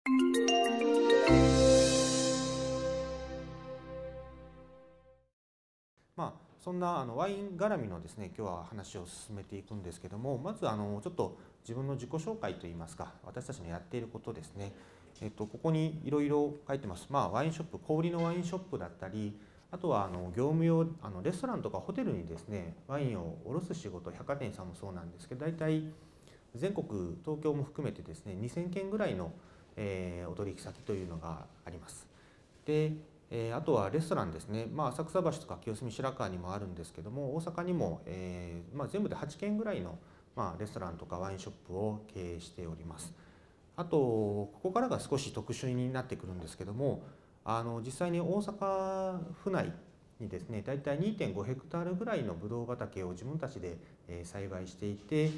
そんなワイン絡みのですね、今日は話を進めていくんですけども、まずちょっと自分の自己紹介といいますか、私たちのやっていることですね。ここにいろいろ書いてます。ワインショップ、小売りのワインショップだったり、あとは業務用レストランとかホテルにですね、ワインを卸す仕事、百貨店さんもそうなんですけど、大体全国、東京も含めてですね、2000件ぐらいのお取引先というのがあります。で、あとはレストランですね、浅草橋とか清澄白河にもあるんですけども、大阪にも、全部で8軒ぐらいの、レストランとかワインショップを経営しております。あとここからが少し特殊になってくるんですけども、実際に大阪府内にですね、だいたい 2.5 ヘクタールぐらいのブドウ畑を自分たちで栽培していて、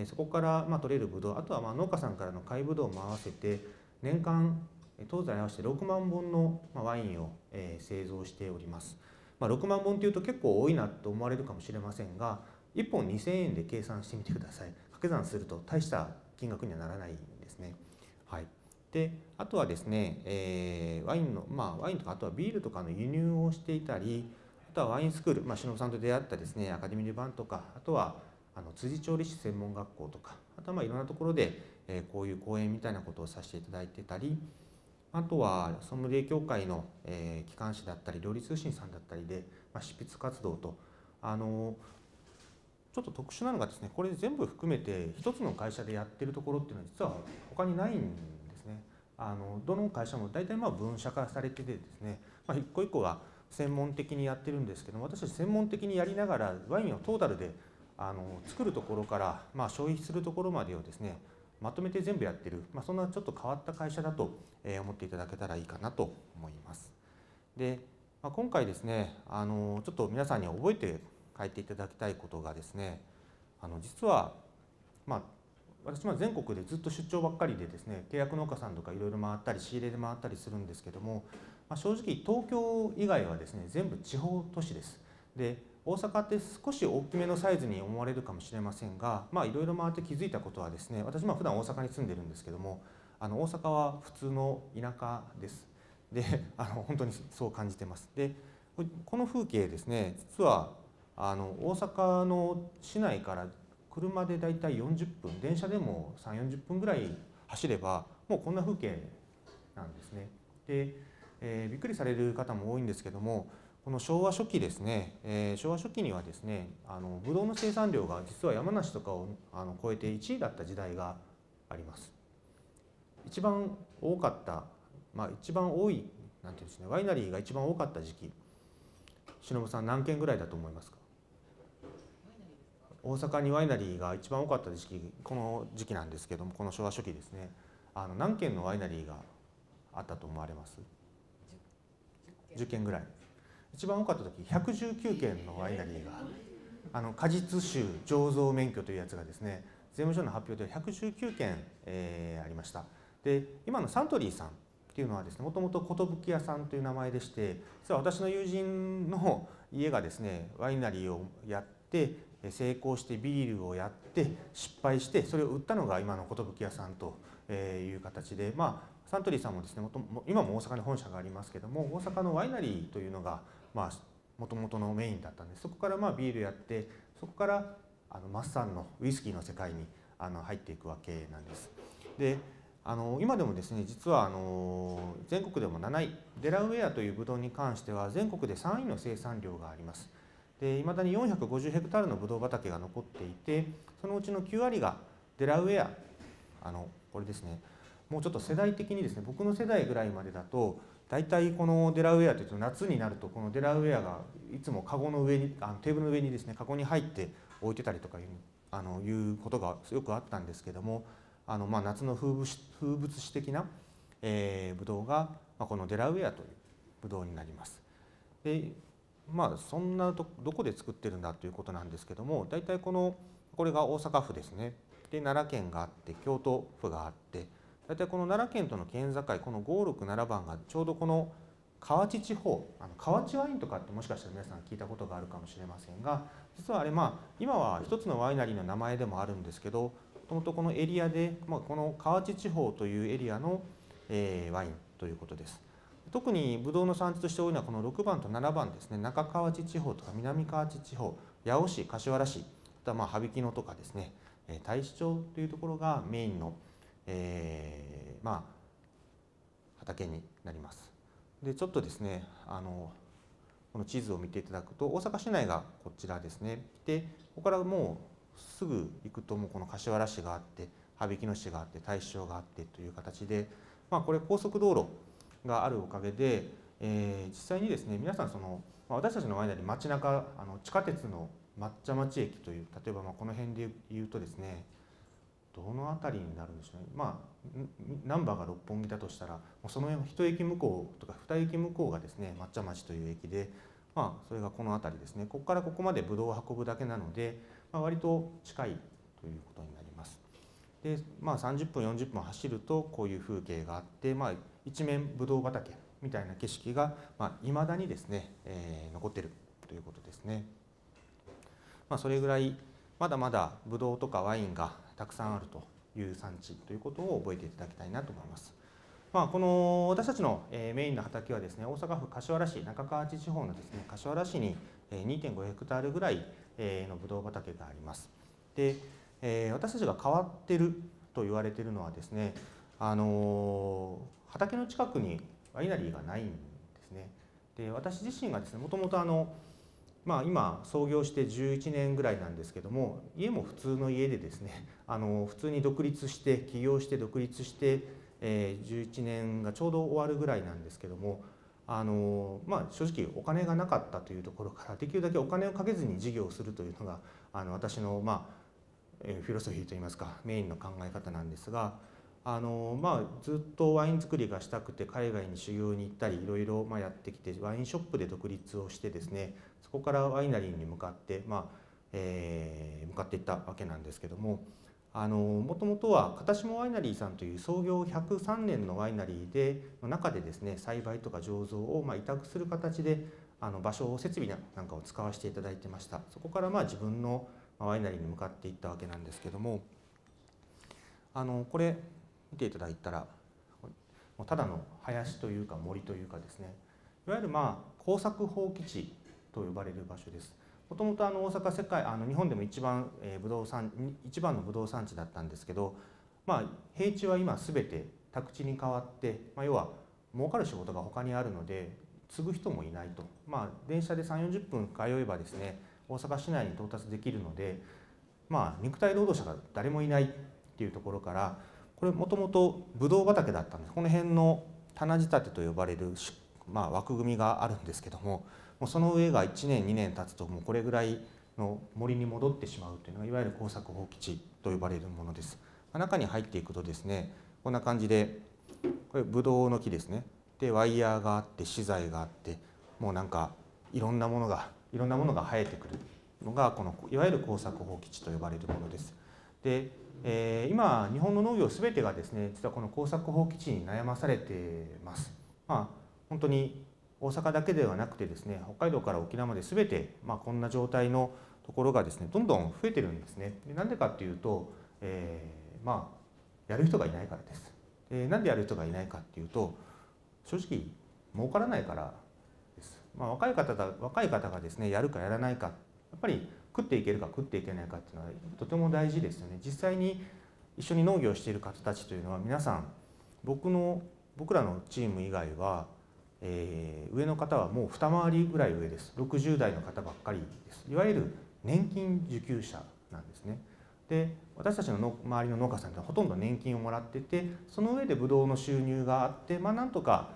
そこから取れるブドウ、あとは農家さんからの買いブドウも合わせて年間東西合わせて6万本のワインを製造しております。6万本というと結構多いなと思われるかもしれませんが、1本2000円で計算してみてください。掛け算すると大した金額にはならないんですね。はい、であとはですね、ワインとかあとはビールとかの輸入をしていたり、あとはワインスクール、忍さんと出会ったですねアカデミー・ル・バンとか、あとは辻調理師専門学校とか、あとはいろんなところでこういう講演みたいなことをさせていただいてたり、あとはソムリエ協会の機関誌だったり料理通信さんだったりで執筆活動と、ちょっと特殊なのがですね、これ全部含めて一つの会社でやってるところっていうのは実は他にないんですね。どの会社も大体分社化されててですね、一個一個が専門的にやってるんですけども、私たち専門的にやりながらワインをトータルで作るところから消費するところまでをですね、まとめて全部やってる、そんなちょっと変わった会社だと思っていただけたらいいかなと思います。で、今回ですね、ちょっと皆さんに覚えて書いていただきたいことがですね、実は私は全国でずっと出張ばっかりでですね、契約農家さんとかいろいろ回ったり仕入れで回ったりするんですけども、正直東京以外はですね全部地方都市です。で、大阪って少し大きめのサイズに思われるかもしれませんが、いろいろ回って気づいたことはですね、私普段大阪に住んでるんですけども、大阪は普通の田舎です。で、本当にそう感じてます。で、この風景ですね、実は大阪の市内から車でだいたい40分、電車でも3、40分ぐらい走ればもうこんな風景なんですね。で、びっくりされる方も多いんですけども、この昭和初期ですね、昭和初期にはですね、ブドウの生産量が実は山梨とかを超えて1位だった時代があります。一番多かった、一番多いなんていうんですね、ワイナリーが一番多かった時期、忍さん何件ぐらいだと思いますか？大阪にワイナリーが一番多かった時期、この時期なんですけども、この昭和初期ですね、何件のワイナリーがあったと思われます？10件ぐらい。一番多かった時119件のワイナリーが、果実酒醸造免許というやつがですね、税務署の発表で119件、ありました。で、今のサントリーさんっていうのはですね、もともと寿屋さんという名前でして、実は私の友人の家がですねワイナリーをやって成功してビールをやって失敗して、それを売ったのが今の寿屋さんという形で、サントリーさんもですね、今も大阪に本社がありますけども、大阪のワイナリーというのがもともとのメインだったんです。そこからビールやって、そこからマッサンのウイスキーの世界に入っていくわけなんです。で、今でもですね、実は全国でも7位、デラウェアというブドウに関しては全国で3位の生産量があります。で、いまだに450ヘクタールのブドウ畑が残っていて、そのうちの9割がデラウェア、これですね、もうちょっと世代的にですね、僕の世代ぐらいまでだと、大体このデラウェアというと夏になるとこのデラウェアがいつもカゴの上にテーブルの上にですねカゴに入って置いてたりとかいうことがよくあったんですけども、夏の風物詩的なブドウがこのデラウェアというブドウになります。で、そんなどこで作ってるんだということなんですけども、大体これが大阪府ですね。で、奈良県があって京都府があって、大体この奈良県との県境、この567番がちょうどこの河内地方、河内ワインとかってもしかしたら皆さん聞いたことがあるかもしれませんが、実はあれ今は一つのワイナリーの名前でもあるんですけど、もともとこのエリアで、この河内地方というエリアのワインということです。特にブドウの産地として多いのはこの6番と7番ですね。中河内地方とか南河内地方、八尾市、柏原市、あとは羽曳野とかですね、太子町というところがメインの、畑になります。でちょっとですねこの地図を見ていただくと、大阪市内がこちらですね。でここからもうすぐ行くと、もうこの柏原市があって、羽曳野市があって、太子町があってという形で、これ高速道路があるおかげで、実際にですね皆さん私たちのワイナリー、街中地下鉄の抹茶町駅という、例えばこの辺で言うとですね、どの辺りになるんでしょうね。難波が六本木だとしたら、その一駅向こうとか二駅向こうがですね抹茶町という駅で、それがこの辺りですね。ここからここまでブドウを運ぶだけなので、割と近いということになります。で30分40分走るとこういう風景があって、一面ブドウ畑みたいな景色がいまだにですね、残っているということですね。それぐらいまだまだブドウとかワインがたくさんあるという産地ということを覚えていただきたいなと思います。この私たちのメインの畑はですね、大阪府柏原市、中河内地方のですね柏原市に 2.5 ヘクタールぐらいのブドウ畑があります。で私たちが変わっていると言われているのはですね、畑の近くにワイナリーがないんですね。で私自身がですね、もともと今創業して11年ぐらいなんですけども、家も普通の家でですね、普通に独立して起業して独立して、11年がちょうど終わるぐらいなんですけども、正直お金がなかったというところから、できるだけお金をかけずに事業をするというのが私のフィロソフィーといいますかメインの考え方なんですが、ずっとワイン作りがしたくて海外に修行に行ったりいろいろやってきて、ワインショップで独立をしてですね、そこからワイナリーに向かって向かっていったわけなんですけども、もともとは片下ワイナリーさんという創業103年のワイナリーの中でですね、栽培とか醸造を委託する形で場所設備なんかを使わせていただいてました。そこから自分のワイナリーに向かっていったわけなんですけども、これ見ていただいたら、ただの林というか森というかですね、いわゆる耕作放棄地と呼ばれる場所です。もともと大阪日本でも一番のブドウ産地だったんですけど、平地は今全て宅地に変わって、要は儲かる仕事が他にあるので継ぐ人もいないと。電車で30、40分通えばですね大阪市内に到達できるので、肉体労働者が誰もいないっていうところから、これもともとブドウ畑だったんです。この辺の棚仕立てと呼ばれる枠組みがあるんですけども、その上が1年2年経つともうこれぐらいの森に戻ってしまうというのがいわゆる耕作放棄地と呼ばれるものです。中に入っていくとですね、こんな感じで、これブドウの木ですね。でワイヤーがあって資材があって、もういろんなものが生えてくるのがこのいわゆる耕作放棄地と呼ばれるものです。で今日本の農業全てがですね実はこの耕作放棄地に悩まされてます。本当に大阪だけではなくてですね、北海道から沖縄まで全てこんな状態のところがですねどんどん増えてるんですね。なんでかっていうと、やる人がいないからです。なんでやる人がいないかっていうと、正直儲からないからです。若い方がですねやるかやらないか、やっぱり食っていけるか食っていけないかっていうのはとても大事ですよね。実際に一緒に農業をしている方たちというのは皆さん僕らのチーム以外は、上の方はもう二回りぐらい上です。60代の方ばっかりです。いわゆる年金受給者なんですね。で私たちの周りの農家さんってほとんど年金をもらってて、その上でブドウの収入があって、なんとか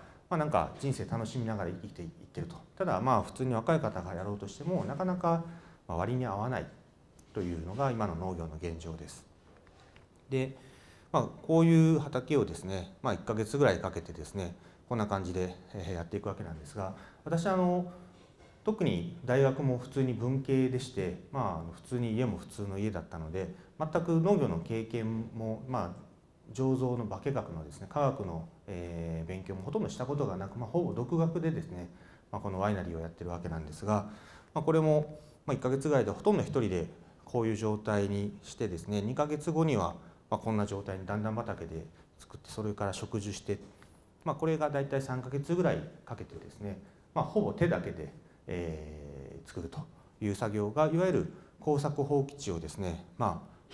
人生楽しみながら生きていってると。ただ普通に若い方がやろうとしてもなかなか割に合わないというのが今の農業の現状です。で、こういう畑をですね、1ヶ月ぐらいかけてですねこんな感じでやっていくわけなんですが、私特に大学も普通に文系でして、普通に家も普通の家だったので、全く農業の経験も醸造の化学のですね科学の勉強もほとんどしたことがなく、ほぼ独学でですねこのワイナリーをやってるわけなんですが、これも1ヶ月ぐらいでほとんど一人でこういう状態にしてですね、2ヶ月後にはこんな状態に段々畑で作って、それから植樹してこれが大体3ヶ月ぐらいかけてですね、ほぼ手だけで、作るという作業がいわゆる耕作放棄地をですね、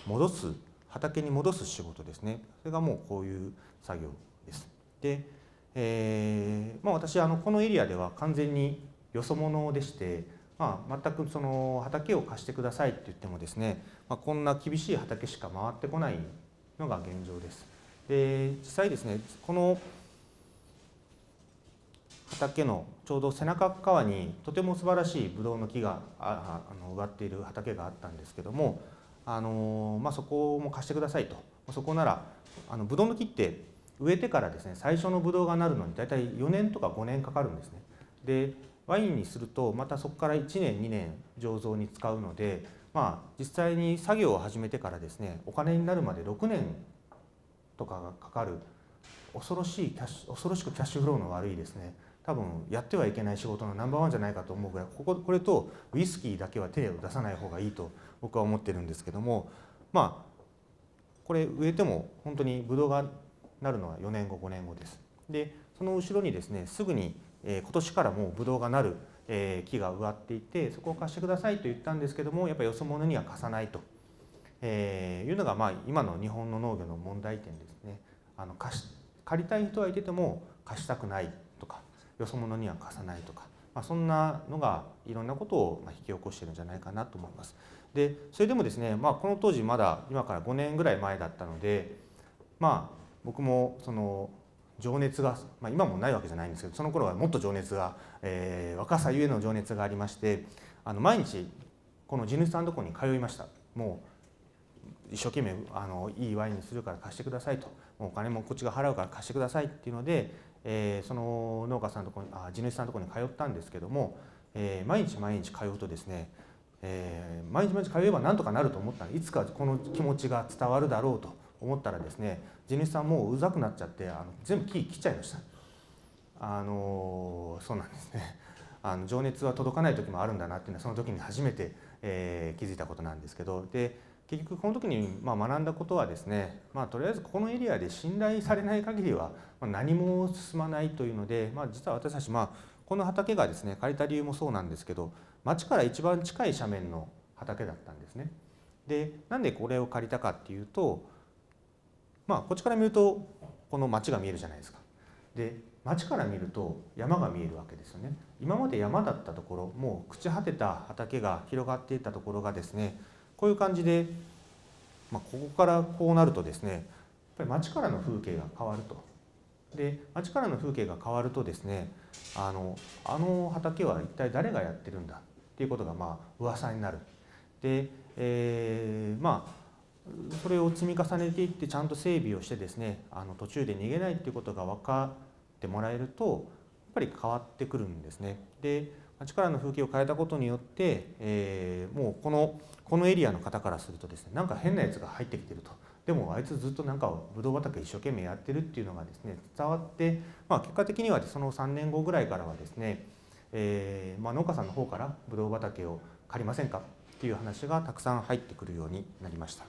戻す畑に戻す仕事ですね。それがもうこういう作業です。で、私このエリアでは完全によそ者でして、全くその畑を貸してくださいって言ってもですね、こんな厳しい畑しか回ってこないのが現状です。で、実際ですね、この畑のちょうど背中側にとても素晴らしいブドウの木が植わっている畑があったんですけども、そこも貸してくださいと。そこならブドウの木って植えてからですね、最初のブドウがなるのに大体4年とか5年かかるんですね。でワインにするとまたそこから1年2年醸造に使うので、実際に作業を始めてからですね、お金になるまで6年とかがかかる恐ろしくキャッシュフローの悪いですね、多分やってはいけない仕事のナンバーワンじゃないかと思うぐらい、これとウイスキーだけは手を出さない方がいいと僕は思ってるんですけども、これ植えても本当にブドウがなるのは4年後5年後です。でその後ろにですね、すぐに今年からもうブドウがなる木が植わっていて、そこを貸してくださいと言ったんですけども、やっぱりよそ者には貸さないというのが今の日本の農業の問題点ですね。借りたい人はいてても貸したくないとか、よそ者には貸さないとか、そんなのがいろんなことを引き起こしているんじゃないかなと思います。でそれでもですね、この当時まだ今から5年ぐらい前だったので、僕もその情熱が、今もないわけじゃないんですけど、その頃はもっと情熱が、若さゆえの情熱がありまして、毎日この地主さんのところに通いました。もう一生懸命いいワインにするから貸してくださいと、もうお金もこっちが払うから貸してくださいっていうので、その農家さんのところに地主さんのところに通ったんですけども、毎日通うとですね、毎日通えばなんとかなると思ったらいつかこの気持ちが伝わるだろうと思ったらですね、地主さんもううざくなっちゃって全部木切っちゃいました。そうなんですね。情熱は届かない時もあるんだなっていうのはその時に初めて、気づいたことなんですけど、で結局この時に学んだことはですね、とりあえずこのエリアで信頼されない限りは何も進まないというので、実は私たちこの畑がですね、借りた理由もそうなんですけど、町から一番近い斜面の畑だったんですね。でなんでこれを借りたかっていうと、こっちから見るとこの町が見えるじゃないですか。で町から見ると山が見えるわけですよね。今まで山だったところ、もう朽ち果てた畑が広がっていたところがですね、こういう感じで、ここからこうなるとですね、やっぱり町からの風景が変わると。で町からの風景が変わるとですね、あの畑は一体誰がやってるんだっていうことが噂になる。で、それを積み重ねていってちゃんと整備をしてですね、途中で逃げないっていうことが分かってもらえるとやっぱり変わってくるんですね。で町からの風景を変えたことによって、もうこのエリアの方からするとですね、なんか変なやつが入ってきてると。でもあいつずっとなんかブドウ畑一生懸命やってるっていうのがですね伝わって、結果的にはその3年後ぐらいからはですね、農家さんの方からブドウ畑を借りませんかっていう話がたくさん入ってくるようになりました。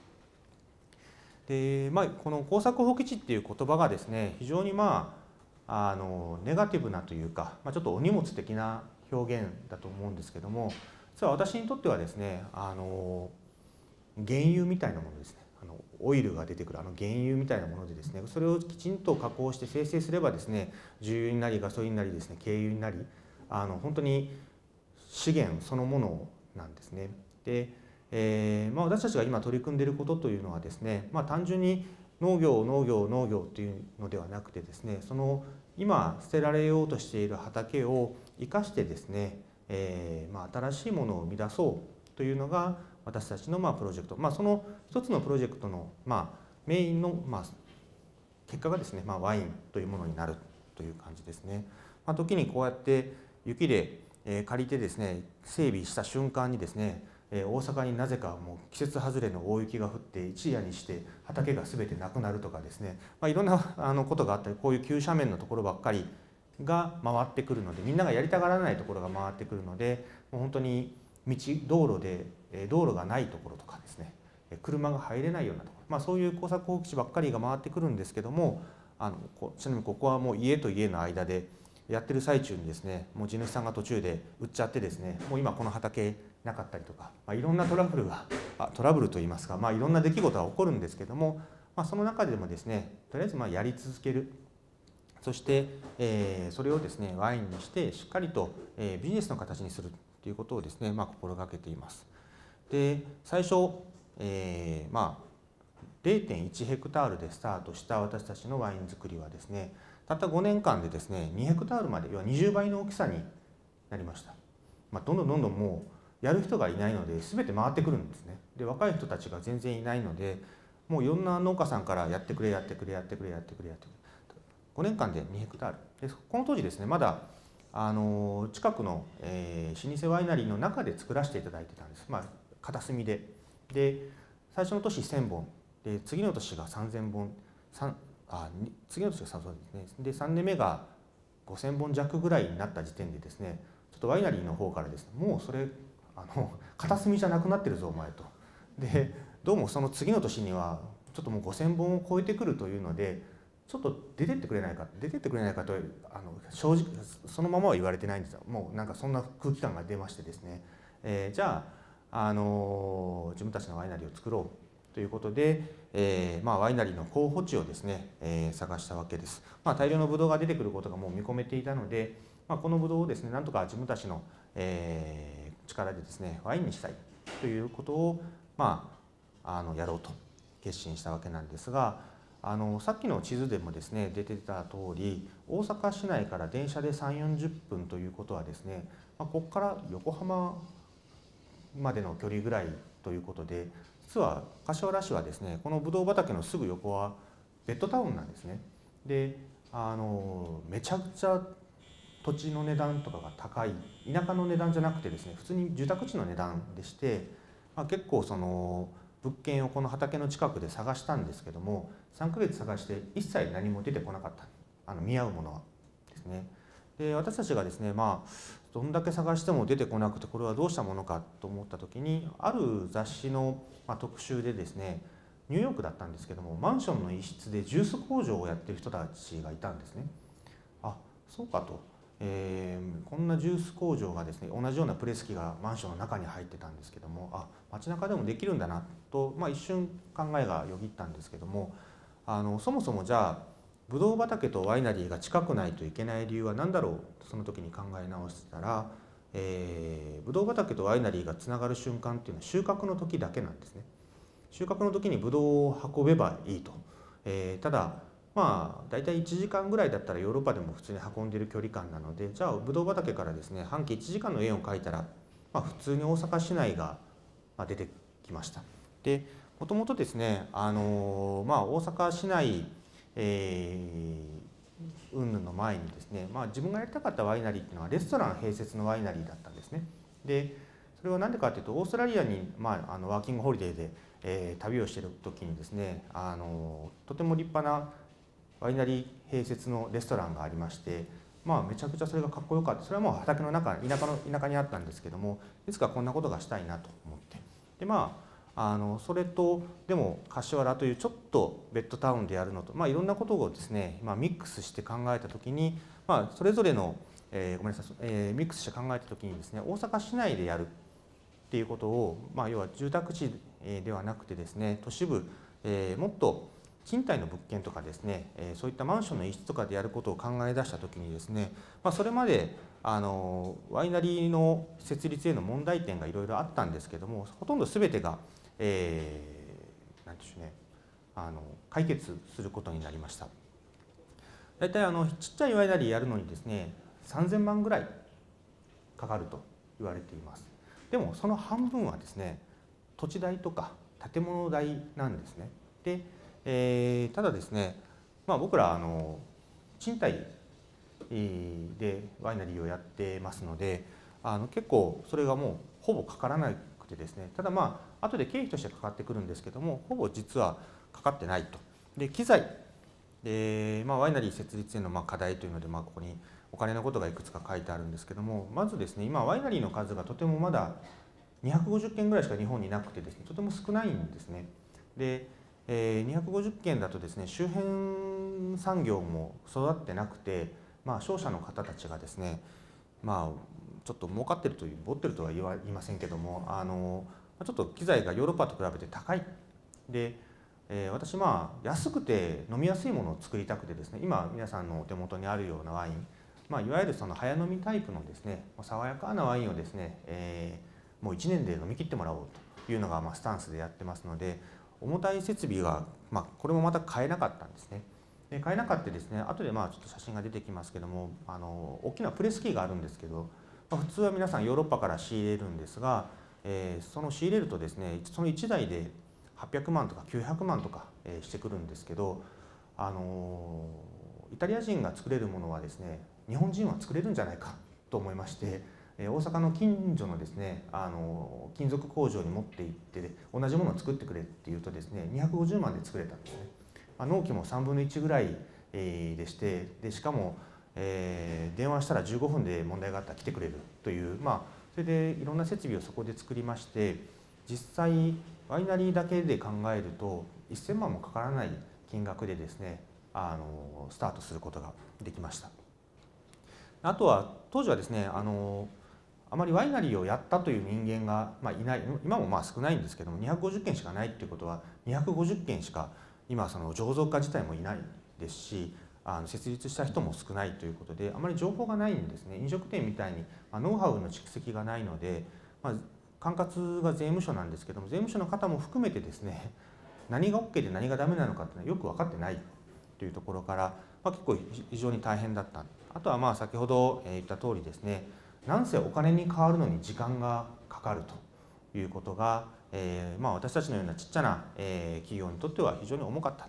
でこの耕作放棄地っていう言葉がですね、非常にネガティブなというか、ちょっとお荷物的な表現だと思うんですけども、実は私にとってはですね、原油みたいなものですね、オイルが出てくる原油みたいなものでですね、それをきちんと加工して精製すればですね、重油になりガソリンになりですね、軽油になり、本当に資源そのものなんですね。で、私たちが今取り組んでいることというのはですね、単純に農業というのではなくてですね、その今捨てられようとしている畑を生かしてですね、新しいものを生み出そうというのが私たちのプロジェクト、その一つのプロジェクトのメインの結果がですね、ワインというものになるという感じですね。時にこうやって雪で借りてですね、整備した瞬間にですね、大阪になぜかもう季節外れの大雪が降って一夜にして畑が全てなくなるとかですね、いろんなことがあったり、こういう急斜面のところばっかりが回ってくるので、みんながやりたがらないところが回ってくるので、もう本当に道路がないところとかですね、車が入れないようなところ、そういう耕作放棄地ばっかりが回ってくるんですけども、ちなみにここはもう家と家の間でやってる最中にですね、もう地主さんが途中で売っちゃってですね、もう今この畑なかったりとか、いろんなトラブルといいますか、いろんな出来事が起こるんですけども、その中でもですね、とりあえずやり続ける。そして、それをですねワインにしてしっかりと、ビジネスの形にするということをですね、心がけています。で最初、0.1 ヘクタールでスタートした私たちのワイン作りはですね、たった5年間でですね2ヘクタールまで、要は20倍の大きさになりました。どんどんもうやる人がいないので全て回ってくるんですね。で若い人たちが全然いないので、もういろんな農家さんからやってくれ5年間で2ヘクタールで、この当時ですねまだ近くの、老舗ワイナリーの中で作らせていただいてたんです。片隅で最初の年1000本で、次の年が3000本、次の年がそうですね。で3年目が5000本弱ぐらいになった時点でですね、ちょっとワイナリーの方からですね、もうそれ片隅じゃなくなってるぞお前と。でどうもその次の年にはちょっともう5000本を超えてくるというので、ちょっと出てってくれないかと正直そのままは言われてないんですよ。もうなんかそんな空気感が出ましてですね、じゃあ、自分たちのワイナリーを作ろうということで、ワイナリーの候補地をですね、探したわけです。大量のブドウが出てくることがもう見込めていたので、このブドウをですねなんとか自分たちの、力でですねワインにしたいということを、やろうと決心したわけなんですが、さっきの地図でもですね出てた通り、大阪市内から電車で3、40分ということはですね、ここから横浜までの距離ぐらいということで、実は柏原市はですねこのぶどう畑のすぐ横はベッドタウンなんですね。でめちゃくちゃ土地の値段とかが高い、田舎の値段じゃなくてですね普通に住宅地の値段でして、結構その物件をこの畑の近くで探したんですけども、3ヶ月探して一切何も出てこなかった、見合うものはですね。で私たちがですねどんだけ探しても出てこなくて、これはどうしたものかと思った時に、ある雑誌の特集でですね、ニューヨークだったんですけども、マンションの一室でジュース工場をやってる人たちがいたんですね。そうかと、こんなジュース工場がですね、同じようなプレス機がマンションの中に入ってたんですけども、街中でもできるんだなと、一瞬考えがよぎったんですけども、そもそもじゃあブドウ畑とワイナリーが近くないといけない理由は何だろうと、その時に考え直したら、ブドウ畑とワイナリーがつながる瞬間っていうのは収穫の時だけなんですね。収穫の時にブドウを運べばいいと。ただ大体1時間ぐらいだったらヨーロッパでも普通に運んでいる距離感なので、じゃあブドウ畑からですね半径1時間の円を描いたら、普通に大阪市内が出てきました。でもともとですね、大阪市内云々の前にですね、自分がやりたかったワイナリーっていうのはレストラン併設のワイナリーだったんですね。でそれは何でかというと、オーストラリアに、ワーキングホリデーで、旅をしている時にですね、とても立派なワイナリー併設のレストランがありまして、めちゃくちゃそれがかっこよかった。それはもう畑の中、田舎にあったんですけども、いつかこんなことがしたいなと思って、でそれとでも柏原というちょっとベッドタウンでやるのと、いろんなことをですね、ミックスして考えた時に、それぞれの、ミックスして考えた時にですね、大阪市内でやるっていうことを、要は住宅地ではなくてですね、都市部、もっと賃貸の物件とかですね、そういったマンションの一室とかでやることを考え出した時にですね、それまでワイナリーの設立への問題点がいろいろあったんですけども、ほとんど全てがなんていうんでしょうね、解決することになりました。大体ちっちゃいワイナリーやるのにですね3000万ぐらいかかると言われています。でもその半分はですね土地代とか建物代なんですね。で、ただですね、僕ら賃貸でワイナリーをやってますので、結構それがもうほぼかからなくてですね、ただ後で経費としてかかってくるんですけども、ほぼ実はかかってないと。で機材で、ワイナリー設立への課題というので、ここにお金のことがいくつか書いてあるんですけども、まずですね、今ワイナリーの数がとてもまだ250件ぐらいしか日本になくてですね、とても少ないんですね。で、250軒だとですね、周辺産業も育ってなくて、商社の方たちがですね、ちょっと儲かってるという、持ってるとは言いませんけども、ちょっと機材がヨーロッパと比べて高い。で、私安くて飲みやすいものを作りたくてですね、今皆さんのお手元にあるようなワイン、いわゆるその早飲みタイプのですね、爽やかなワインをですね、もう1年で飲み切ってもらおうというのがスタンスでやってますので、重たい設備が、これもまた買えなかったんですね。で買えなかったですね、後でちょっと写真が出てきますけども、大きなプレス機があるんですけど、普通は皆さんヨーロッパから仕入れるんですが、その仕入れるとですね、その1台で800万とか900万とかしてくるんですけど、イタリア人が作れるものはですね、日本人は作れるんじゃないかと思いまして、大阪の近所のですね、金属工場に持って行って同じものを作ってくれっていうとですね、250万で作れたんですね。納期も3分の1ぐらいでして、しかも電話したら15分で問題があったら来てくれるという、それでいろんな設備をそこで作りまして、実際ワイナリーだけで考えると1000万もかからない金額でですね、スタートすることができました。あとは当時はですね、あまりワイナリーをやったという人間がいない、今も少ないんですけども、250件しかないっていうことは、250件しか今その醸造家自体もいないですし、設立した人も少ないということで、あまり情報がないんですね。飲食店みたいにノウハウの蓄積がないので、管轄が税務署なんですけども、税務署の方も含めてですね、何が OK で何がダメなのかっていうのはよく分かってないというところから、結構非常に大変だった。あとは先ほど言った通りですね、なんせお金に換わるのに時間がかかるということが、私たちのようなちっちゃな企業にとっては非常に重かった。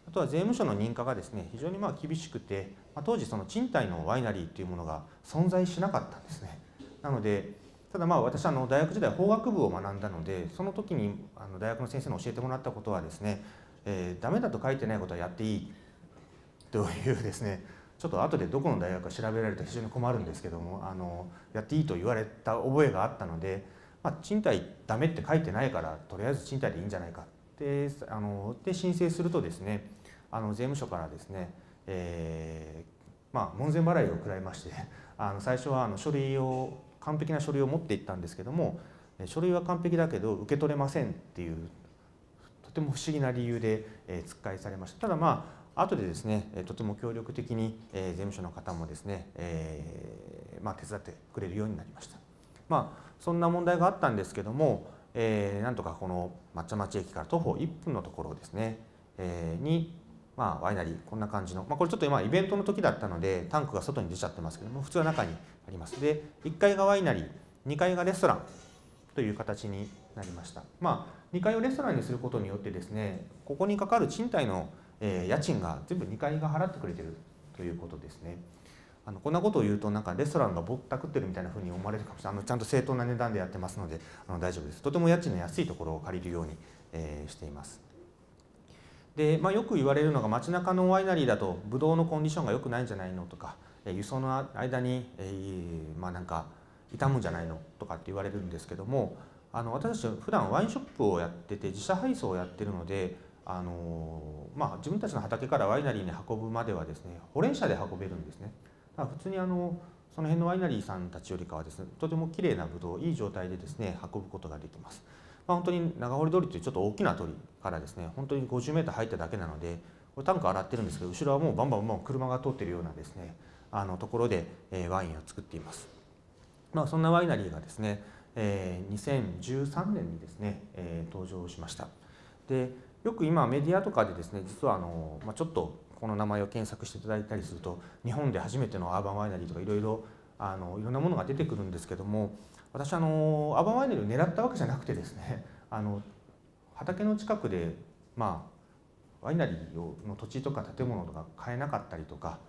あとは税務署の認可がですね、非常に厳しくて、当時その賃貸のワイナリーというものが存在しなかったんですね。なので、ただ私大学時代法学部を学んだので、その時に大学の先生に教えてもらったことはですね、ダメだと書いてないことはやっていいというですね、ちょっと後でどこの大学か調べられると非常に困るんですけども、やっていいと言われた覚えがあったので、賃貸ダメって書いてないからとりあえず賃貸でいいんじゃないかってで申請するとですね、税務署からですね、門前払いを食らいまして、最初は完璧な書類を持っていったんですけども、書類は完璧だけど受け取れませんっていうとても不思議な理由で突っ返されました。ただ後でですね、とても協力的に税務署の方もですね、手伝ってくれるようになりました。そんな問題があったんですけども、なんとかこの抹茶町駅から徒歩1分のところですね、にワイナリーこんな感じの、これちょっと今イベントの時だったのでタンクが外に出ちゃってますけども、普通は中にあります。で1階がワイナリー、2階がレストランという形になりました。2階をレストランにすることによってですね、ここにかかる賃貸の家賃が全部2階が払ってくれてるということですね。こんなことを言うとレストランがぼったくってるみたいなふうに思われるかもしれない。ちゃんと正当な値段でやってますので大丈夫です。とても家賃の安いところを借りるようにしています。で、よく言われるのが、街中のワイナリーだとブドウのコンディションが良くないんじゃないのとか、輸送の間になんか傷むんじゃないのとかって言われるんですけども、私たち普段ワインショップをやってて自社配送をやってるので、自分たちの畑からワイナリーに運ぶまではですね、保連車で運べるんですね。普通にその辺のワイナリーさんたちよりかはですね、とてもきれいなブドウ、いい状態でですね運ぶことができます。本当に長堀通りというちょっと大きな通りからですね、本当に50メートル入っただけなので、これタンク洗ってるんですけど、後ろはもうバンバン車が通っているようなですねところでワインを作っています。そんなワイナリーがですね、2013年にですね登場しました。でよく今メディアとかでですね、実はちょっとこの名前を検索していただいたりすると、日本で初めてのアーバンワイナリーとかいろんなものが出てくるんですけども、私アーバンワイナリーを狙ったわけじゃなくてですね、畑の近くでワイナリーの土地とか建物とか買えなかったりとか、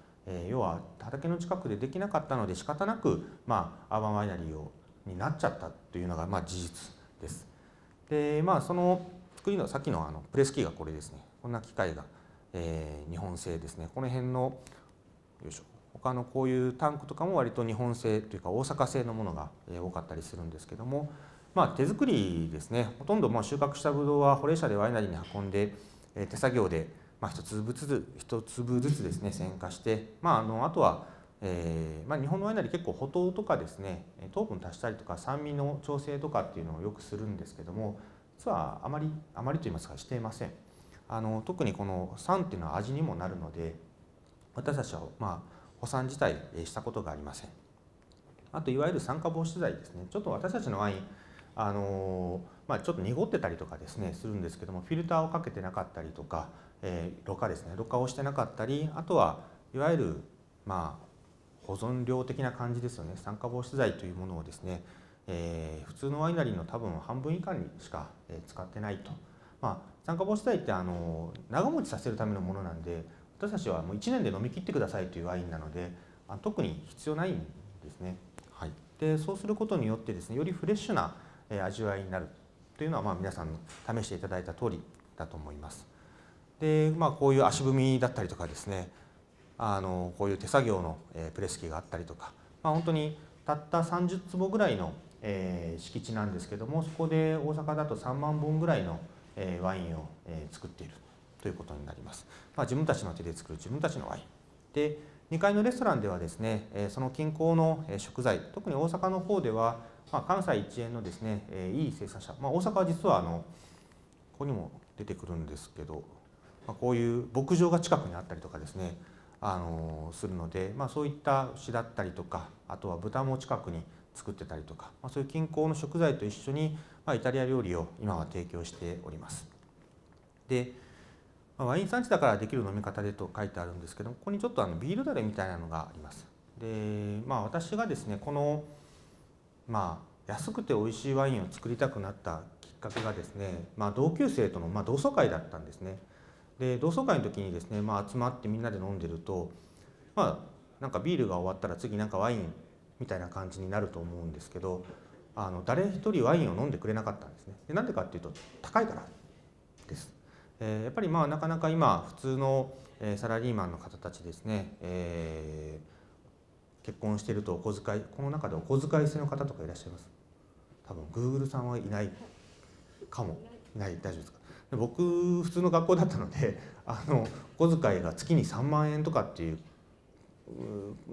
要は畑の近くでできなかったので仕方なくアーバンワイナリーになっちゃったというのが事実です。でその作りのさっきのプレス機がこれですね。こんな機械が、日本製ですね。この辺のよいしょ、他のこういうタンクとかも割と日本製というか大阪製のものが多かったりするんですけども、手作りですね。ほとんど収穫したブドウは保冷車でワイナリーに運んで、手作業で一粒ずつですね選果して、あとは、日本のワイナリー結構補糖とかですね糖分足したりとか酸味の調整とかっていうのをよくするんですけども、実はあまりと言いますかしていません。特にこの酸っていうのは味にもなるので、私たちは保酸自体したことがありません。あといわゆる酸化防止剤ですね。ちょっと私たちのワインちょっと濁ってたりとかですねするんですけども、フィルターをかけてなかったりとか、ろ過ですね、ろ過をしてなかったり、あとはいわゆる保存料的な感じですよね。酸化防止剤というものをですね、普通のワイナリーの多分半分以下にしか使ってないと。酸化防止剤って長持ちさせるためのものなんで、私たちはもう1年で飲み切ってくださいというワインなので、特に必要ないんですね。はい、でそうすることによってですね、よりフレッシュな味わいになるというのは皆さん試していただいた通りだと思います。でこういう足踏みだったりとかですね、こういう手作業のプレス機があったりとか、本当にたった30坪ぐらいの敷地なんですけども、そこで大阪だと3万本ぐらいのワインを作っているということになります。自分たちの手で作る自分たちのワインで、2階のレストランではですね、その近郊の食材、特に大阪の方では関西一円のですねいい生産者、大阪は実はここにも出てくるんですけど、こういう牧場が近くにあったりとかですねするので、そういった牛だったりとか、あとは豚も近くに作ってたりとか、そういう近郊の食材と一緒にイタリア料理を今は提供しております。でワイン産地だからできる飲み方でと書いてあるんですけども、ここにちょっとビールだれみたいなのがあります。で私がですねこの安くて美味しいワインを作りたくなったきっかけがですね、同級生との同窓会だったんですね。で同窓会の時にですね、集まってみんなで飲んでると、なんかビールが終わったら次なんかワインみたいな感じになると思うんですけど、誰一人ワインを飲んでくれなかったんですね。でなんでかっていうと高いからです。やっぱりなかなか今普通のサラリーマンの方たちですね、結婚しているとお小遣い、この中でお小遣い制の方とかいらっしゃいます？多分 Google さんはいないかも。いない？大丈夫ですか？で僕普通の学校だったのでお小遣いが月に3万円とかっていう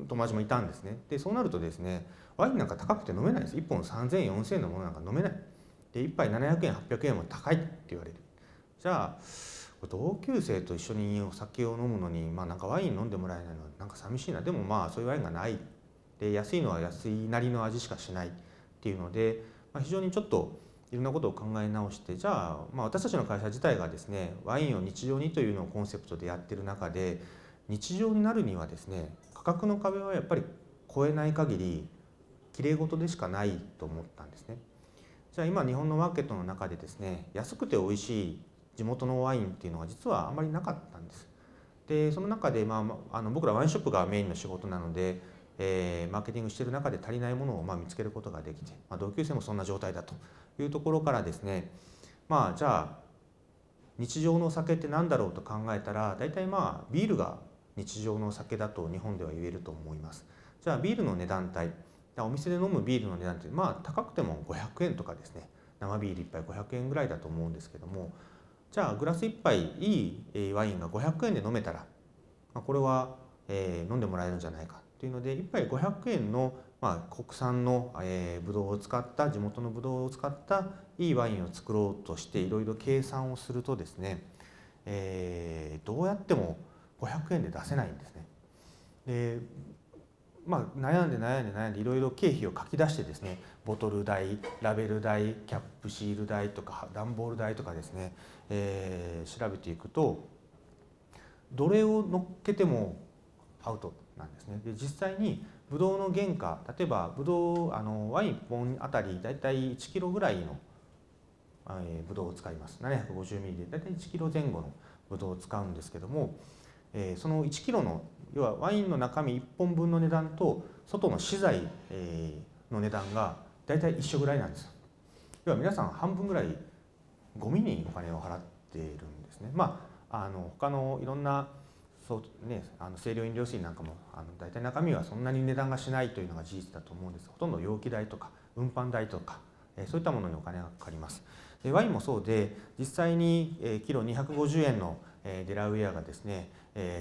友達もいたんですね。でそうなるとですね、ワインなんか高くて飲めないです。1本3000円4000円のものなんか飲めない。で1杯700円800円も高いって言われる。じゃあ同級生と一緒にお酒を飲むのに、なんかワイン飲んでもらえないのはなんか寂しいな。でもそういうワインがないで、安いのは安いなりの味しかしないっていうので、非常にちょっといろんなことを考え直して、じゃあ、私たちの会社自体がですねワインを日常にというのをコンセプトでやってる中で、日常になるにはですね価格の壁はやっぱり超えない限りきれい事でしかないと思ったんですね。じゃあ今日本のマーケットの中でですね、安くて美味しい地元のワインっていうのは実はあまりなかったんです。でその中で、僕らワインショップがメインの仕事なので、マーケティングしている中で足りないものを見つけることができて、同級生もそんな状態だというところからですね、じゃあ日常のお酒って何だろうと考えたら、大体ビールが日常のお酒だと日本では言えると思います。じゃあビールの値段帯、お店で飲むビールの値段って高くても500円とかですね、生ビール1杯500円ぐらいだと思うんですけども、じゃあグラス1杯いいワインが500円で飲めたら、これは飲んでもらえるんじゃないかというので、1杯500円の国産のブドウを使った、地元のブドウを使ったいいワインを作ろうとしていろいろ計算をするとですね、どうやっても500円で出せないんですね。で悩んでいろいろ経費を書き出してですね、ボトル代、ラベル代、キャップシール代とか段ボール代とかですね、調べていくとどれを乗っけてもアウトなんですね。で実際にブドウの原価、例えばブドウワイン1本あたりだいたい1キロぐらいのブドウを使います。750ミリでだいたい1キロ前後のブドウを使うんですけども、その1キロの要はワインの中身1本分の値段と外の資材の値段がだいたい一緒ぐらいなんです。要は皆さん半分ぐらいゴミにお金を払っているんですね。他のいろんな清涼飲料水なんかもだいたい中身はそんなに値段がしないというのが事実だと思うんです。ほとんど容器代とか運搬代とかそういったものにお金がかかります。でワインもそうで、実際にキロ250円のデラウェアがですね、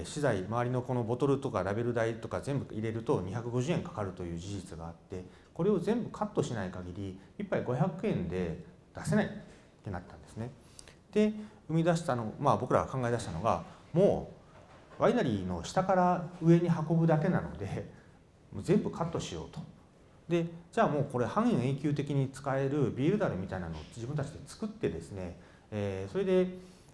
資材周りのこのボトルとかラベル代とか全部入れると250円かかるという事実があって、これを全部カットしない限り1杯500円で出せないってなったんですね。で生み出したの、僕らが考え出したのが、もうワイナリーの下から上に運ぶだけなのでもう全部カットしようと。でじゃあもうこれ半永久的に使えるビール樽みたいなのを自分たちで作ってですね、それで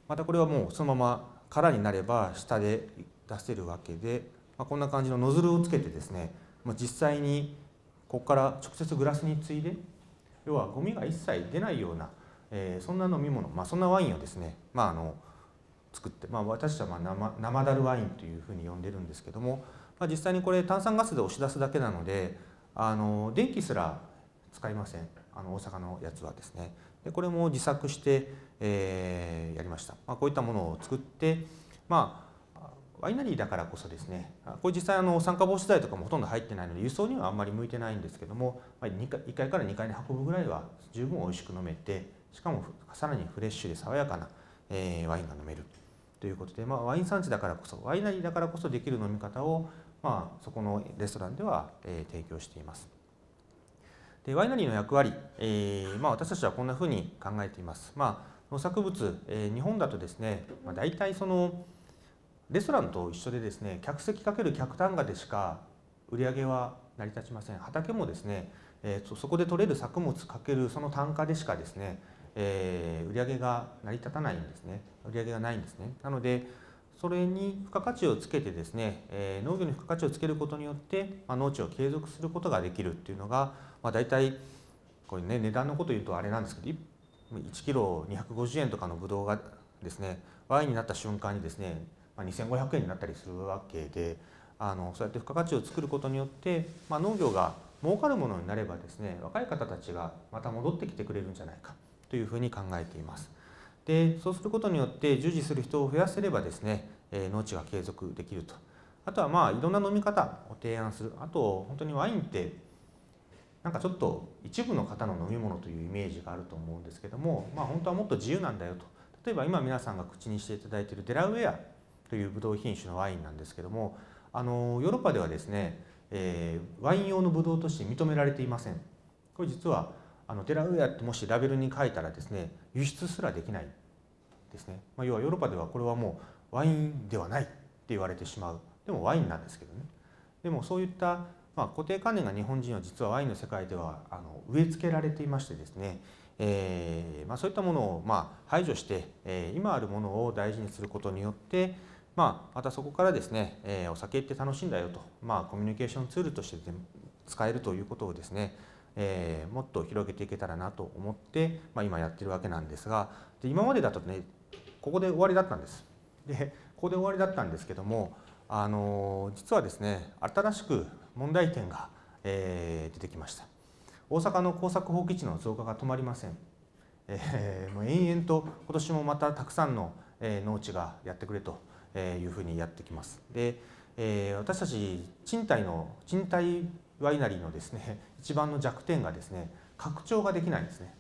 またこれはもうそのまま空になれば下で出せるわけで、こんな感じのノズルをつけてですね、実際にここから直接グラスについで、要はゴミが一切出ないような、そんな飲み物、そんなワインをですね、作って、私たちは生ダルワインというふうに呼んでるんですけども、実際にこれ炭酸ガスで押し出すだけなので電気すら使いません。大阪のやつはですね。でこれも自作して、やりました。こういったものを作って、ワイナリーだからこそですね、これ実際酸化防止剤とかもほとんど入ってないので輸送にはあんまり向いてないんですけども、1階から2階に運ぶぐらいは十分美味しく飲めて、しかもさらにフレッシュで爽やかな、ワインが飲めるということで、ワイン産地だからこそ、ワイナリーだからこそできる飲み方をそこのレストランでは提供しています。でワイナリーの役割、私たちはこんなふうに考えています。農作物、日本だとですね、大体そのレストランと一緒でですね、客席かける客単価でしか売り上げは成り立ちません。畑もですね、そこで取れる作物かけるその単価でしかですね、売り上げが成り立たないんですね。売り上げがないんですね。なのでそれに付加価値をつけてですね、農業に付加価値をつけることによって、農地を継続することができるっていうのが、大体これね、値段のこと言うとあれなんですけど、1キロ250円とかのブドウがですね、ワインになった瞬間にですね、2500円になったりするわけで、そうやって付加価値を作ることによって、農業が儲かるものになればですね、若い方たちがまた戻ってきてくれるんじゃないかというふうに考えています。でそうすることによって従事する人を増やせればですね、農地が継続できると。あとはいろんな飲み方を提案する。あと本当にワインってなんかちょっと一部の方の飲み物というイメージがあると思うんですけども、本当はもっと自由なんだよと。例えば今皆さんが口にしていただいているデラウェアというブドウ品種のワインなんですけども、ヨーロッパではですね、ワイン用のブドウとして認められていません。これ実はデラウェアってもしラベルに書いたらですね、輸出すらできないですね。要はヨーロッパではこれはもうワインではないって言われてしまう。でもワインなんですけどね。でもそういった固定観念が日本人は実はワインの世界では植え付けられていましてですね、そういったものを排除して、今あるものを大事にすることによって、またそこからですね、お酒って楽しいんだよと、コミュニケーションツールとして使えるということをですね、もっと広げていけたらなと思って、今やってるわけなんですが、今までだとね、ここで終わりだったんです。でここで終わりだったんですけども、実はですね、新しく問題点が、出てきました。大阪の耕作放棄地の増加が止まりません。もう延々と今年もまたたくさんの農地がやってくれというふうにやってきます。で私たち賃貸ワイナリーのですね、一番の弱点がですね、拡張ができないんですね。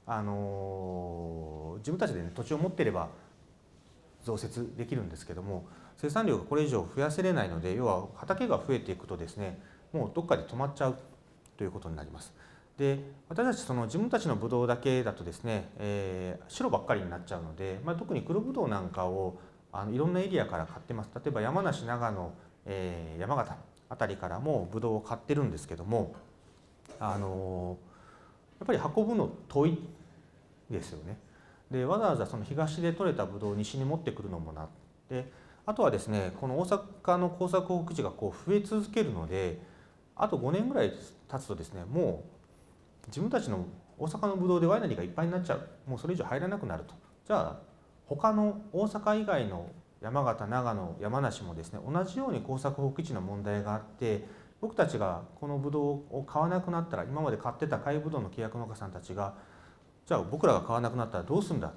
自分たちで、土地を持っていれば増設できるんですけども、生産量がこれ以上増やせれないので、要は畑が増えていくとですね、もうどっかで止まっちゃうということになります。で私たち自分たちのブドウだけだとですね、白ばっかりになっちゃうので、特に黒ブドウなんかをいろんなエリアから買ってます。例えば山梨、長野、山形あたりからもブドウを買ってるんですけども、やっぱり運ぶの遠いですよね。でわざわざその東で採れたブドウを西に持ってくるのもなって、あとはですね、この大阪の耕作放棄地が増え続けるので、あと5年ぐらい経つとですね、もう自分たちの大阪のブドウでワイナリーがいっぱいになっちゃう。もうそれ以上入らなくなると。じゃあ他の大阪以外の山形、長野、山梨もですね、同じように耕作放棄地の問題があって、僕たちがこのブドウを買わなくなったら、今まで買ってた海ぶどうの契約農家さんたちが、じゃあ僕らが買わなくなったらどうするんだ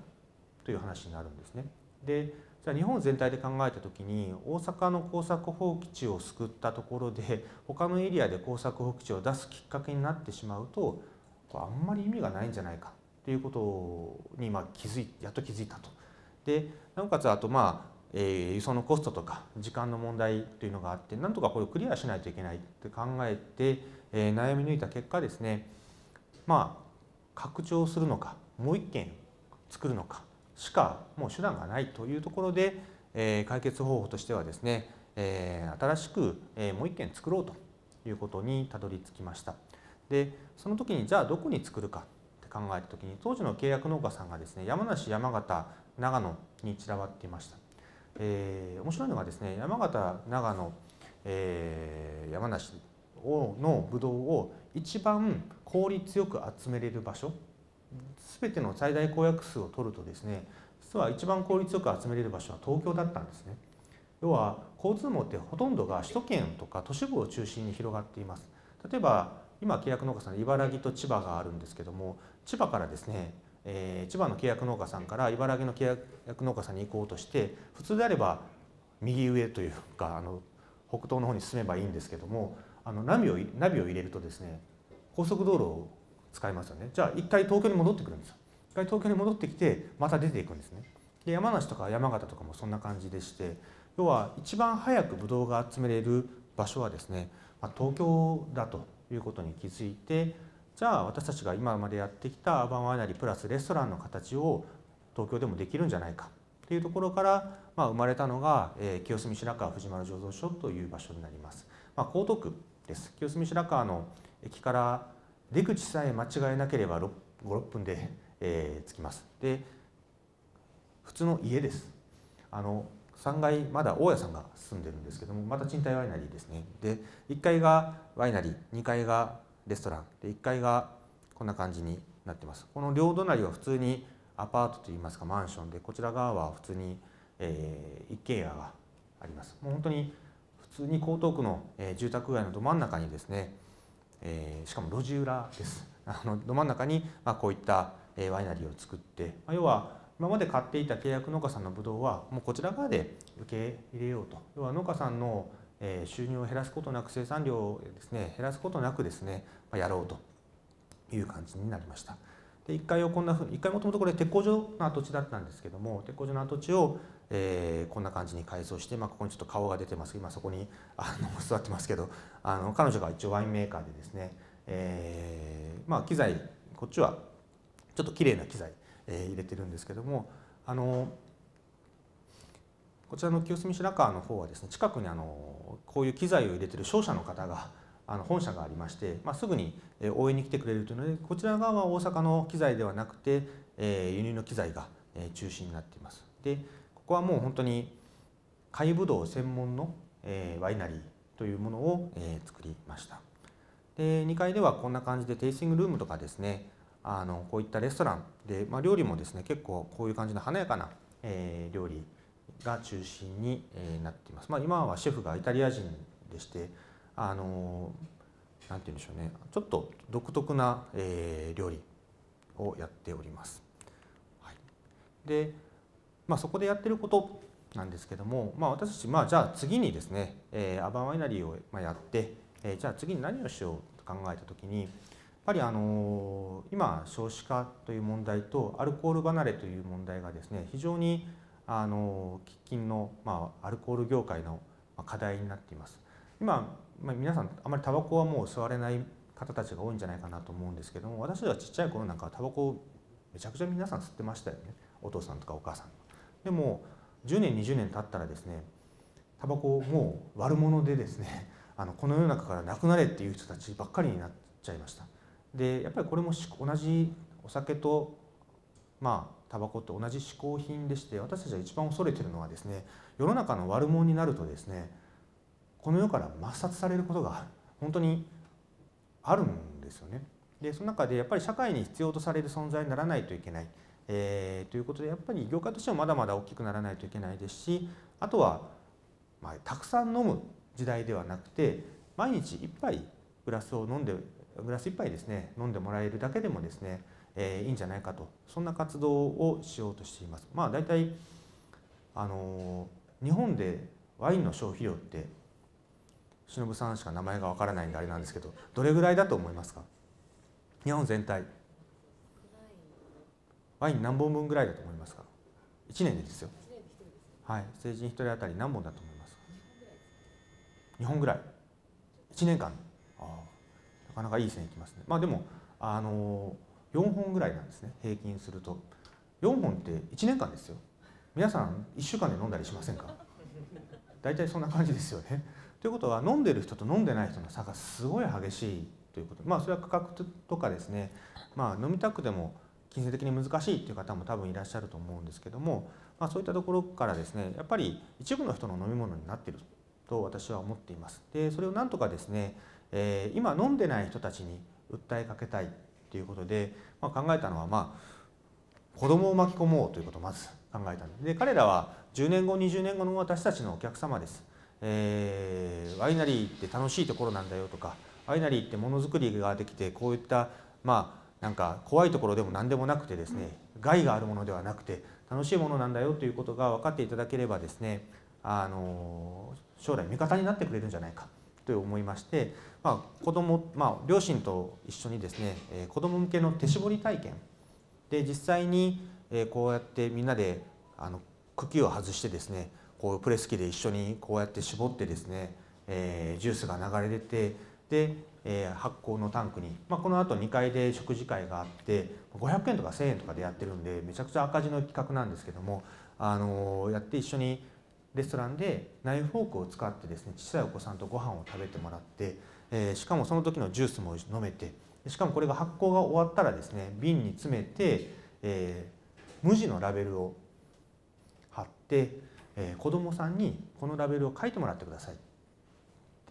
という話になるんですね。でじゃあ日本全体で考えた時に、大阪の耕作放棄地を救ったところで他のエリアで耕作放棄地を出すきっかけになってしまうと、あんまり意味がないんじゃないかということにやっと気づいたと。でなおかつあと輸送のコストとか時間の問題というのがあって、なんとかこれをクリアしないといけないって考えて、悩み抜いた結果ですね、拡張するのかもう一件作るのかしかもう手段がないというところで、解決方法としてはですね、新しくもう一件作ろうということにたどり着きました。でその時にじゃあどこに作るかって考えた時に、当時の契約農家さんがですね、山梨、山形、長野に散らばっていました。面白いのがですね、山形、長野、山梨のブドウを一番効率よく集めれる場所、全ての最大公約数を取るとですね、実は一番効率よく集めれる場所は東京だったんですね。要は交通網ってほとんどが首都圏とか都市部を中心に広がっています。例えば今契約農家さん、茨城と千葉があるんですけども、千葉からですね、千葉の契約農家さんから茨城の契約農家さんに行こうとして、普通であれば右上というか北東の方に進めばいいんですけども、ナビを入れるとですね、高速道路を使いますよね。じゃあ一回東京に戻ってくるんですよ。一回東京に戻ってきてまた出ていくんですね。で山梨とか山形とかもそんな感じでして、要は一番早くブドウが集めれる場所はですね、東京だということに気づいて、じゃあ私たちが今までやってきたアーバンワイナリープラスレストランの形を東京でもできるんじゃないかというところから、生まれたのが、清澄白河藤丸醸造所という場所になります。江東区です。清澄白河の駅から出口さえ間違えなければ5、6分で、着きます。で普通の家です。3階まだ大家さんが住んでるんですけども、また賃貸ワイナリーですね。で1階がワイナリー、2階がレストランで、1階がこんな感じになってます。この両隣は普通にアパートといいますかマンションで、こちら側は普通に、一軒家があります。もう本当に普通に江東区の、住宅街のど真ん中にですね、しかも路地裏です。ど真ん中に、こういった、ワイナリーを作って、要は今まで買っていた契約農家さんのブドウはもうこちら側で受け入れようと。要は農家さんの収入を減らすことなく、生産量をですね減らすことなくですね、やろうという感じになりました。で1階をこんなふうに、1階もともとこれ鉄工所の跡地だったんですけども、鉄工所の跡地を、こんな感じに改装して、ここにちょっと顔が出てます。今そこに座ってますけど、彼女が一応ワインメーカーでですね、機材、こっちはちょっと綺麗な機材入れてるんですけども、こちらの清澄白河の方はですね、近くにこういう機材を入れてる商社の方が本社がありまして、すぐに応援に来てくれるというので、こちら側は大阪の機材ではなくて輸入の機材が中心になっています。でここはもう本当に貝ぶどう専門のワイナリーというものを作りました。で2階ではこんな感じでテイスティングルームとかですね、こういったレストランで、料理もですね結構こういう感じの華やかな料理が中心になっています。今はシェフがイタリア人でして、なんて言うんでしょうね、ちょっと独特な料理をやっております。はい、で、そこでやってることなんですけども、私たちじゃあ次にですね、アーバンワイナリーをやって、じゃあ次に何をしようと考えた時に、やっぱり今少子化という問題とアルコール離れという問題がですね、非常に喫緊の、アルコール業界の課題になっています。今、皆さんあまりタバコはもう吸われない方たちが多いんじゃないかなと思うんですけども、私たちはちっちゃい頃なんかはタバコをめちゃくちゃ皆さん吸ってましたよね、お父さんとかお母さん。でも10年20年経ったらですね、タバコをもう悪者でですね、この世の中からなくなれっていう人たちばっかりになっちゃいました。でやっぱりこれも同じお酒とタバコって同じ嗜好品でして、私たちが一番恐れているのはですね、世の中の悪者になるとですね、この世から抹殺されることが本当にあるんですよね。でその中でやっぱり社会に必要とされる存在にならないといけない、ということで、やっぱり業界としてもまだまだ大きくならないといけないですし、あとは、たくさん飲む時代ではなくて、毎日1杯グラス1杯ですね飲んでもらえるだけでもですね、いいんじゃないかと、そんな活動をしようとしています。大体日本でワインの消費量って忍さんしか名前がわからないんであれなんですけど、どれぐらいだと思いますか？日本全体ワイン何本分ぐらいだと思いますか。1年でですよ。はい、成人1人当たり何本だと思いますか。2本ぐらい。1年間。なかなかいい線いきますね。まあでも4本ぐらいなんですね、平均すると。4本って1年間ですよ。皆さん1週間で飲んだりしませんか。大体そんな感じですよね。ということは飲んでる人と飲んでない人の差がすごい激しいということ。まあそれは価格とかですね、まあ飲みたくても金銭的に難しいという方も多分いらっしゃると思うんですけども、まあ、そういったところからですね、やっぱり一部の人の飲み物になっていると私は思っています。でそれをなんとかですね、今飲んでない人たちに訴えかけたいということで、まあ、考えたのは、まあ、子供を巻き込もうということをまず考えたんで、彼らは10年後20年後の私たちのお客様です。ワイナリーって楽しいところなんだよとか、ワイナリーってものづくりができてこういったまあなんか怖いところでも何でもなくてですね、害があるものではなくて楽しいものなんだよということが分かっていただければですね、将来味方になってくれるんじゃないかと思いまして、まあ、両親と一緒にですね、子ども向けの手絞り体験で実際にこうやってみんなで茎を外してですね、こうプレス機で一緒にこうやって絞ってですね、ジュースが流れ出て、で発酵のタンクに、まあ、このあと2階で食事会があって500円とか1000円とかでやってるんでめちゃくちゃ赤字の企画なんですけども、やって一緒にレストランでナイフフォークを使ってですね、小さいお子さんとご飯を食べてもらって、しかもその時のジュースも飲めて、しかもこれが発酵が終わったらですね瓶に詰めて、無地のラベルを貼って、子どもさんにこのラベルを書いてもらってください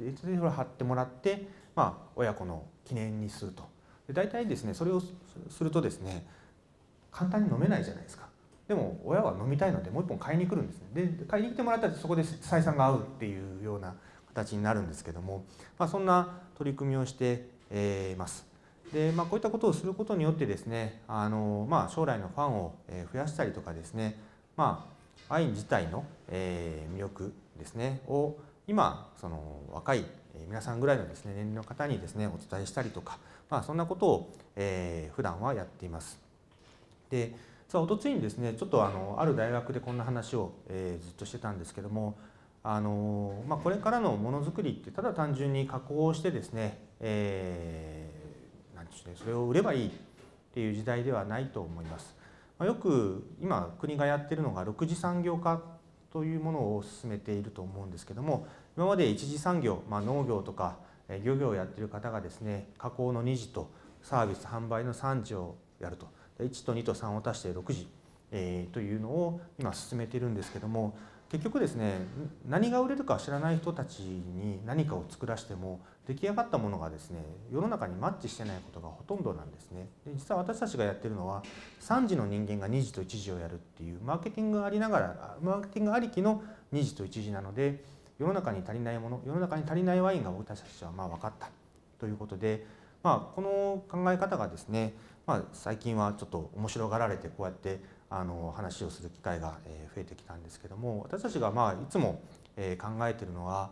でそれを貼ってもらって、まあ、親子の記念にすると。で大体ですねそれをするとですね簡単に飲めないじゃないですか。でも親は飲みたいのでもう一本買いに来るんですね。で買いに来てもらったらそこで採算が合うっていうような形になるんですけども、まあ、そんな取り組みをしています。でまあ、こういったことをすることによってですねまあ、将来のファンを増やしたりとかですね、まあ、ワイン自体の魅力ですねを今その若い皆さんぐらいのですね年齢の方にですねお伝えしたりとか、まあ、そんなことを普段はやっています。でおとついにですねちょっとある大学でこんな話をずっとしてたんですけども、まあ、これからのものづくりってただ単純に加工してですね、なんでしょうね、それを売ればいいっていう時代ではないと思います。よく今国がやってるのが6次産業化というものを進めていると思うんですけども、今まで1次産業、農業とか漁業をやっている方がですね加工の2次とサービス販売の3次をやると、1と2と3を足して6次、というのを今進めているんですけども、結局ですね何が売れるか知らない人たちに何かを作らせても出来上がったものがですね世の中にマッチしてないことがほとんどなんですね。で実は私たちがやってるのは3次の人間が2次と1次をやるっていうマーケティングありながらマーケティングありきの2次と1次なので、世の中に足りないもの、世の中に足りないワインが私たちは分かったということで、この考え方がですね、最近はちょっと面白がられてこうやって話をする機会が増えてきたんですけども、私たちがいつも考えているのは、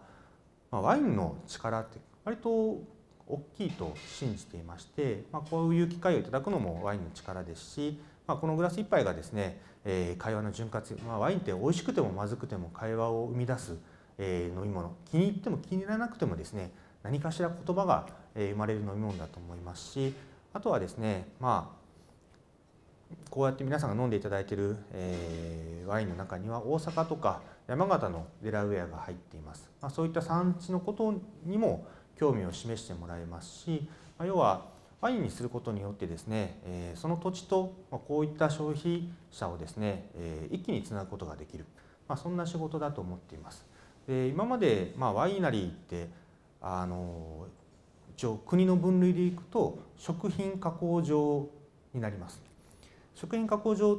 ワインの力って割と大きいと信じていまして、こういう機会をいただくのもワインの力ですし、このグラス一杯がですね会話の潤滑、ワインって美味しくてもまずくても会話を生み出す飲み物、気に入っても気に入らなくてもですね何かしら言葉が生まれる飲み物だと思いますし、あとはですねこうやって皆さんが飲んでいただいているワインの中には大阪とか山形のデラウェアが入っています。そういった産地のことにも興味を示してもらえますし、要はワインにすることによってですねその土地とこういった消費者をですね一気につなぐことができる、そんな仕事だと思っています。で今までワイナリーって一応国の分類でいくと食品加工場になります。食品加工場っ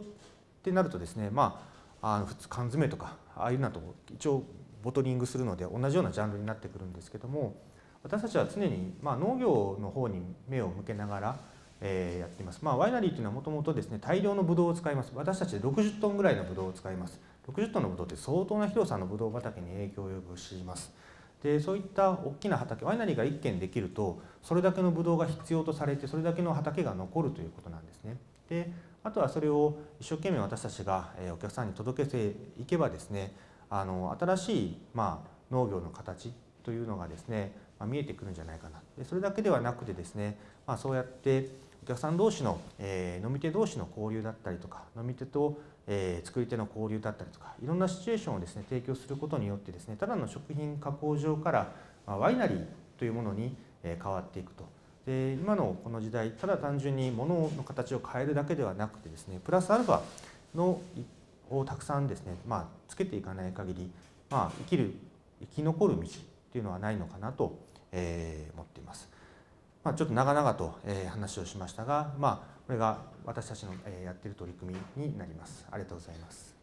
てなるとですね普通缶詰とかああいうのと一応ボトリングするので同じようなジャンルになってくるんですけども、私たちは常に農業の方に目を向けながらやっています。ワイナリーというのはもともとですね大量のブドウを使います。私たちで60トンぐらいのブドウを使います。60トンのブドウって相当な広さのブドウ畑に影響を及ぼします。でそういった大きな畑、ワイナリーが1軒できるとそれだけのブドウが必要とされて、それだけの畑が残るということなんですね。であとはそれを一生懸命私たちがお客さんに届けていけばですね、新しい農業の形というのがですね、見えてくるんじゃないかな。でそれだけではなくてですね、そうやってお客さん同士の、飲み手同士の交流だったりとか、飲み手と、作り手の交流だったりとか、いろんなシチュエーションをですね提供することによってですね、ただの食品加工場から、ワイナリーというものに変わっていくと。で今のこの時代、ただ単純に物の形を変えるだけではなくてですね、プラスアルファのをたくさんですね、つけていかない限り、生き残る道っていうのはないのかなと、思っています。ちょっと長々と話をしましたが、これが私たちのやっている取り組みになります。ありがとうございます。